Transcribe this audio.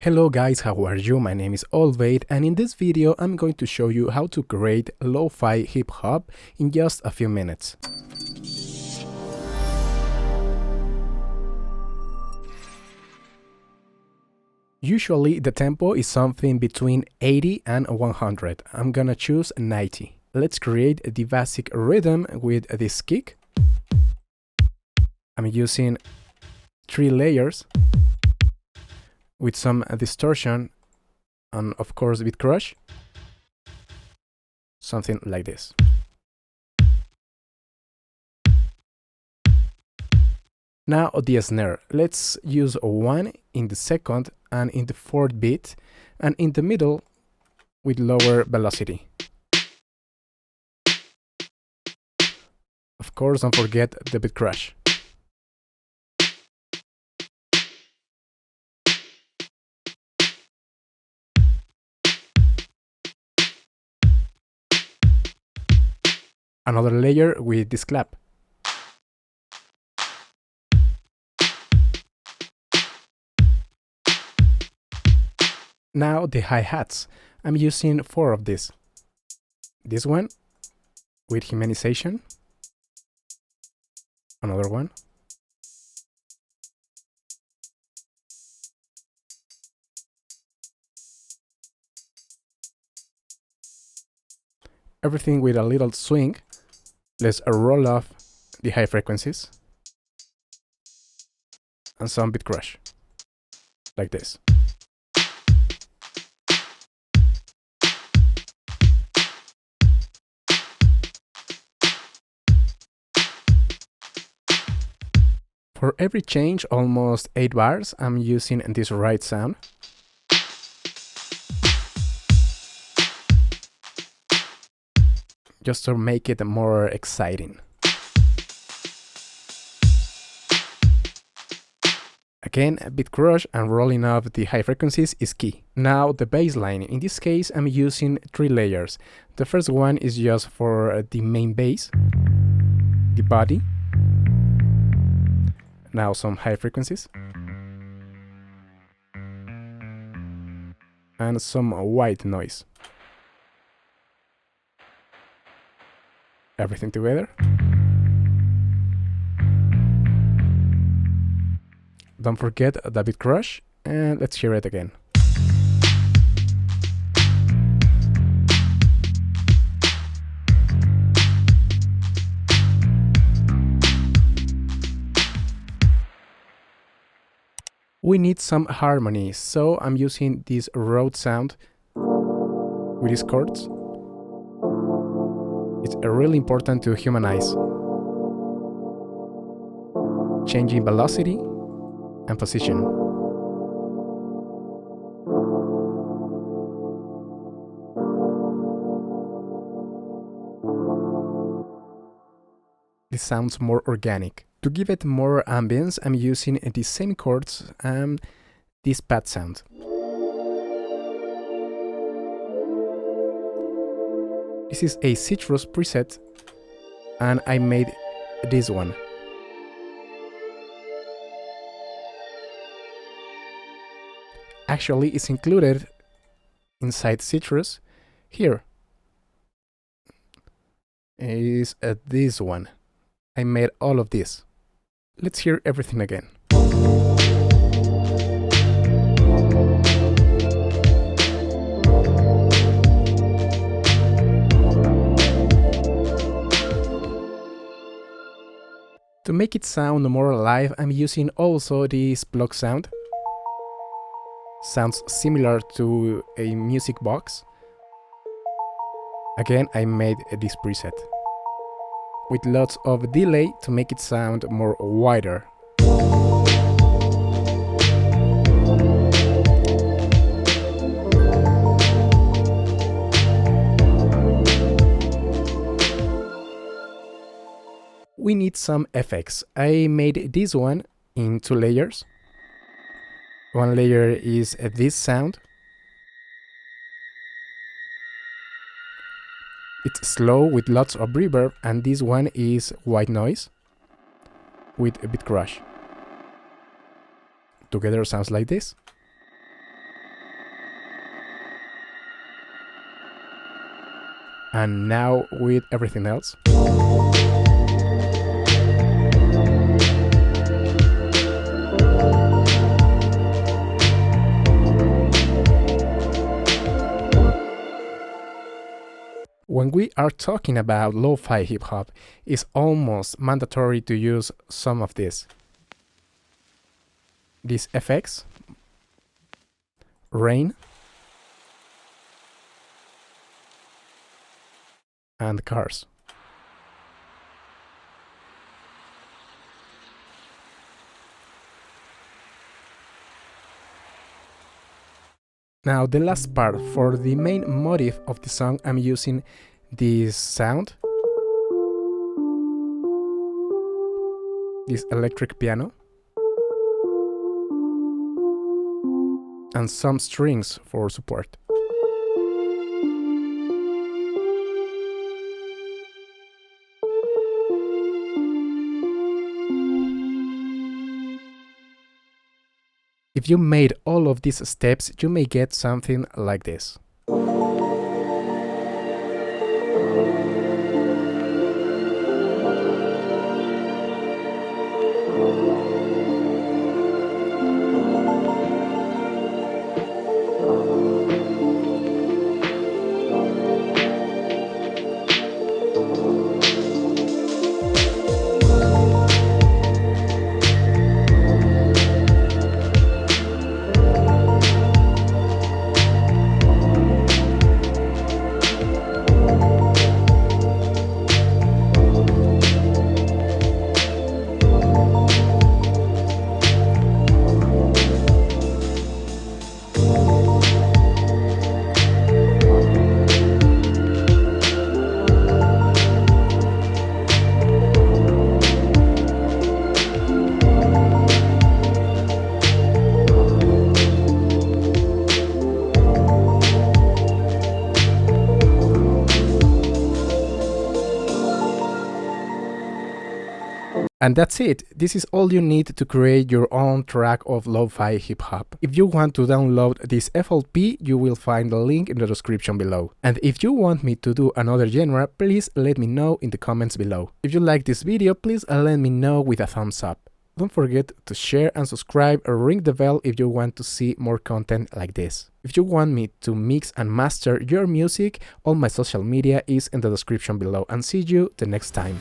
Hello guys, how are you? My name is Olbaid, and in this video I'm going to show you how to create LoFi hip hop in just a few minutes. Usually the tempo is something between 80 and 100. I'm gonna choose 90. Let's create the basic rhythm with this kick. I'm using 3 layers with some distortion and of course with crush, something like this. Now the snare, let's use 1 in the second and in the fourth beat, and in the middle with lower velocity. Of course, don't forget the beat crush. Another layer with this clap. Now the hi-hats. I'm using 4 of these. This one with humanization. Another one. Everything with a little swing. Let's roll off the high frequencies. And some beat crush. Like this. For every change, almost 8 bars, I'm using this right sound. Just to make it more exciting. Again, a beat crush and rolling off the high frequencies is key. Now the bass line. In this case, I'm using 3 layers. The first one is just for the main bass, the body. Now some high frequencies. And some white noise. Everything together. Don't forget the beat crush, and let's hear it again. We need some harmonies, so I'm using this Rhodes sound with these chords. It's really important to humanize, changing velocity and position. This sounds more organic. To give it more ambience, I'm using the same chords and this pad sound. This is a citrus preset, and I made this one. Actually, it's included inside citrus. Here is this one. I made all of this. Let's hear everything again. To make it sound more alive, I'm using also this block sound. Sounds similar to a music box. Again, I made this preset with lots of delay to make it sound more wider. We need some effects. I made this one in 2 layers. One layer is this sound. It's slow with lots of reverb, and this one is white noise with a beat crush. Together sounds like this. And now with everything else. When we are talking about lo-fi hip-hop, it's almost mandatory to use some of this. These effects, rain, and cars. Now the last part, for the main motif of the song, I'm using this sound, this electric piano, and some strings for support. If you made all of these steps, you may get something like this. And that's it. This is all you need to create your own track of lo-fi hip-hop. If you want to download this FLP, you will find the link in the description below. And if you want me to do another genre, please let me know in the comments below. If you like this video, please let me know with a thumbs up. Don't forget to share and subscribe or ring the bell if you want to see more content like this. If you want me to mix and master your music, all my social media is in the description below, and see you the next time.